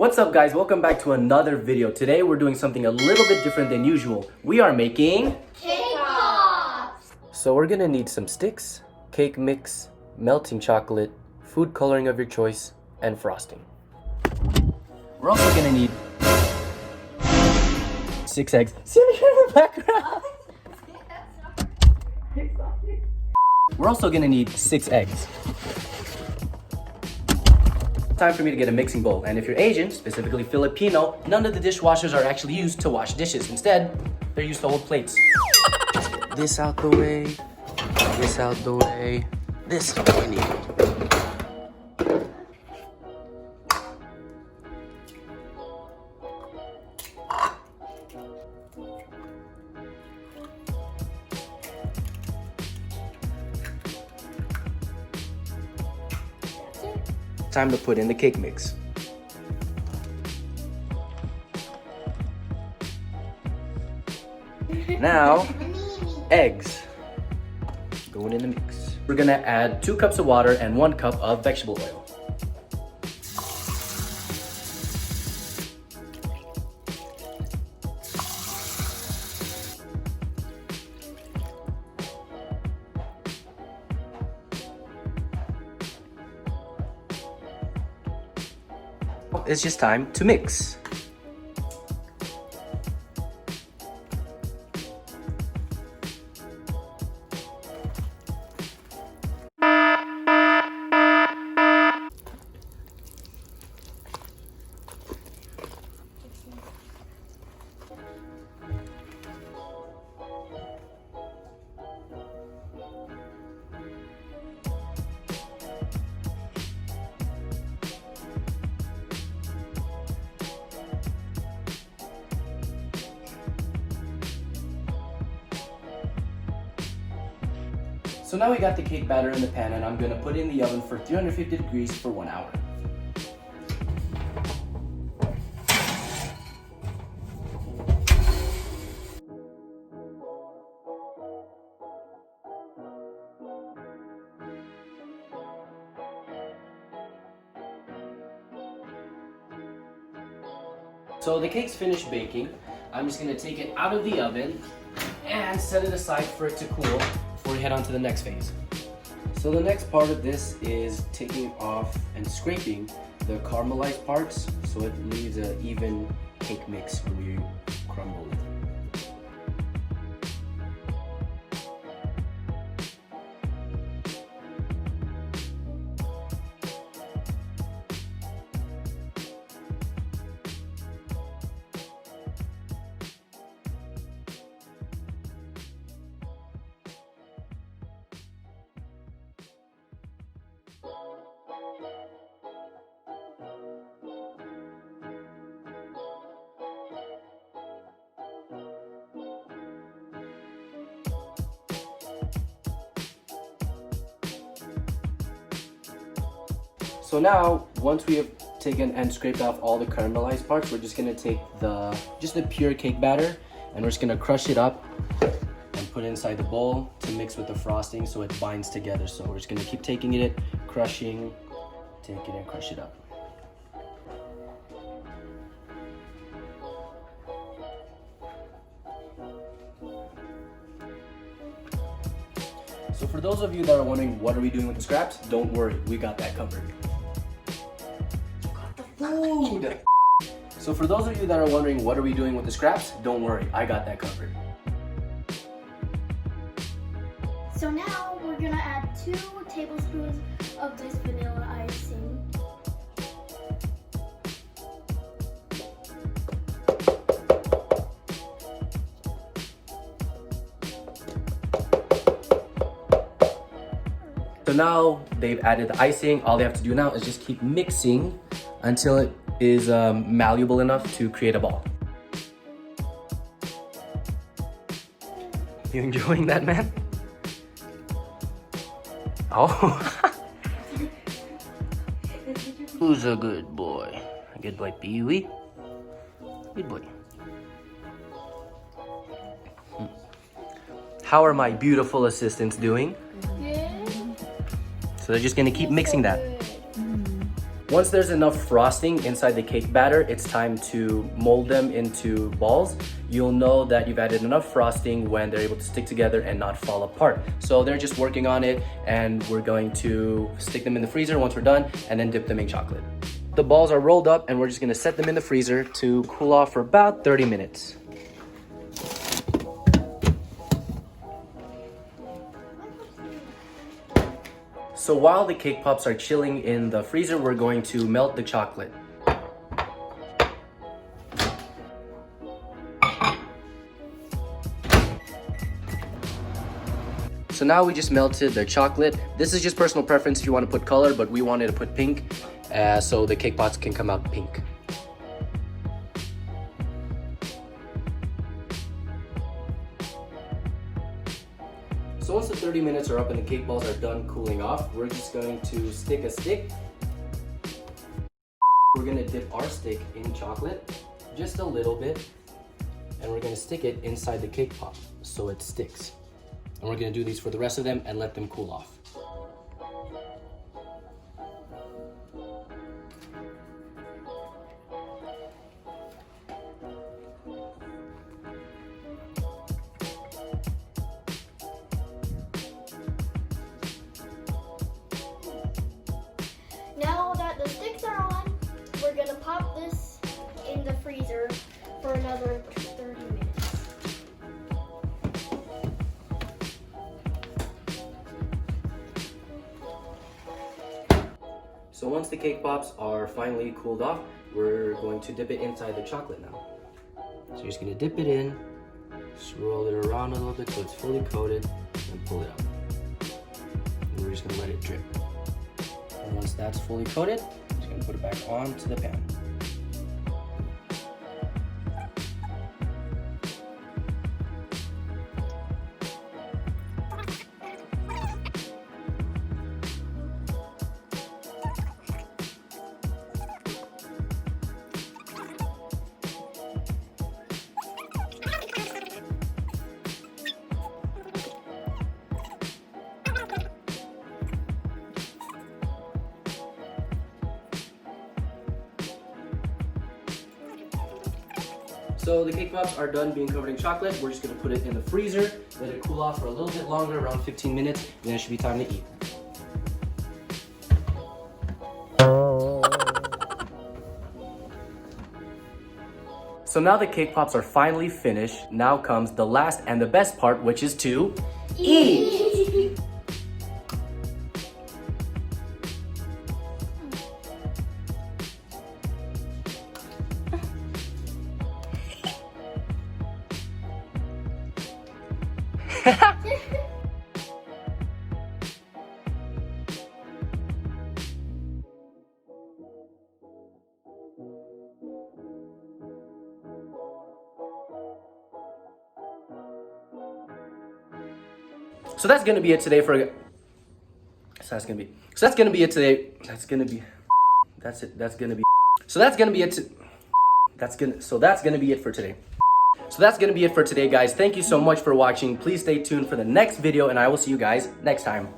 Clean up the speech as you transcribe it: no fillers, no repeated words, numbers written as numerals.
What's up guys, welcome back to another video. Today we're doing something a little bit different than usual. We are making Cakepops! So we're gonna need some sticks, cake mix, melting chocolate, food coloring of your choice, and frosting. We're also gonna need 6 eggs. See me here in the background? We're also gonna need 6 eggs. Time for me to get a mixing bowl, and if you're Asian, specifically Filipino, none of the dishwashers are actually used to wash dishes. Instead, they're used to hold plates. This out the way, this out the way, this is what we need. Time to put in the cake mix. Now, eggs going in the mix. We're gonna add 2 cups of water and 1 cup of vegetable oil. It's just time to mix. So now we got the cake batter in the pan, and I'm gonna put it in the oven for 350 degrees for 1 hour. So the cake's finished baking. I'm just gonna take it out of the oven and set it aside for it to cool before we head on to the next phase. So the next part of this is taking off and scraping the caramelized parts so it leaves an even cake mix when you crumble it. So now, once we have taken and scraped off all the caramelized parts, we're just gonna take the pure cake batter, and we're just gonna crush it up and put it inside the bowl to mix with the frosting so it binds together. So we're just gonna keep taking it, crushing, take it and crush it up. So for those of you that are wondering what are we doing with the scraps, don't worry, we got that covered. Food! So for those of you that are wondering what are we doing with the scraps, don't worry, I got that covered. So now we're gonna add 2 tablespoons of this vanilla icing. So now they've added the icing. All they have to do now is just keep mixing until it is malleable enough to create a ball. You enjoying that, man? Oh. Who's a good boy? A good boy, Pee-wee? Good boy. How are my beautiful assistants doing? Good. So they're just gonna keep mixing that. Once there's enough frosting inside the cake batter, it's time to mold them into balls. You'll know that you've added enough frosting when they're able to stick together and not fall apart. So they're just working on it, and we're going to stick them in the freezer once we're done and then dip them in chocolate. The balls are rolled up and we're just gonna set them in the freezer to cool off for about 30 minutes. So while the cake pops are chilling in the freezer, we're going to melt the chocolate. So now we just melted the chocolate. This is just personal preference if you want to put color, but we wanted to put pink so the cake pops can come out pink. So once the 30 minutes are up and the cake balls are done cooling off, we're just going to stick a stick. We're gonna dip our stick in chocolate, just a little bit, and we're gonna stick it inside the cake pop so it sticks. And we're gonna do these for the rest of them and let them cool off. Now that the sticks are on, we're gonna pop this in the freezer for another 30 minutes. So once the cake pops are finally cooled off, we're going to dip it inside the chocolate now. So you're just gonna dip it in, swirl it around a little bit so it's fully coated, and pull it out. And we're just gonna let it drip. And once that's fully coated, I'm just gonna put it back onto the pan. So the cake pops are done being covered in chocolate. We're just gonna put it in the freezer, let it cool off for a little bit longer, around 15 minutes, and then it should be time to eat. So now the cake pops are finally finished. Now comes the last and the best part, which is to eat. So that's gonna be it today for. So that's gonna be. So that's gonna be it today. That's gonna be. That's it. That's gonna be. So that's gonna be it. That's gonna. So that's gonna be it for today. So that's gonna be it for today, guys. Thank you so much for watching. Please stay tuned for the next video, and I will see you guys next time.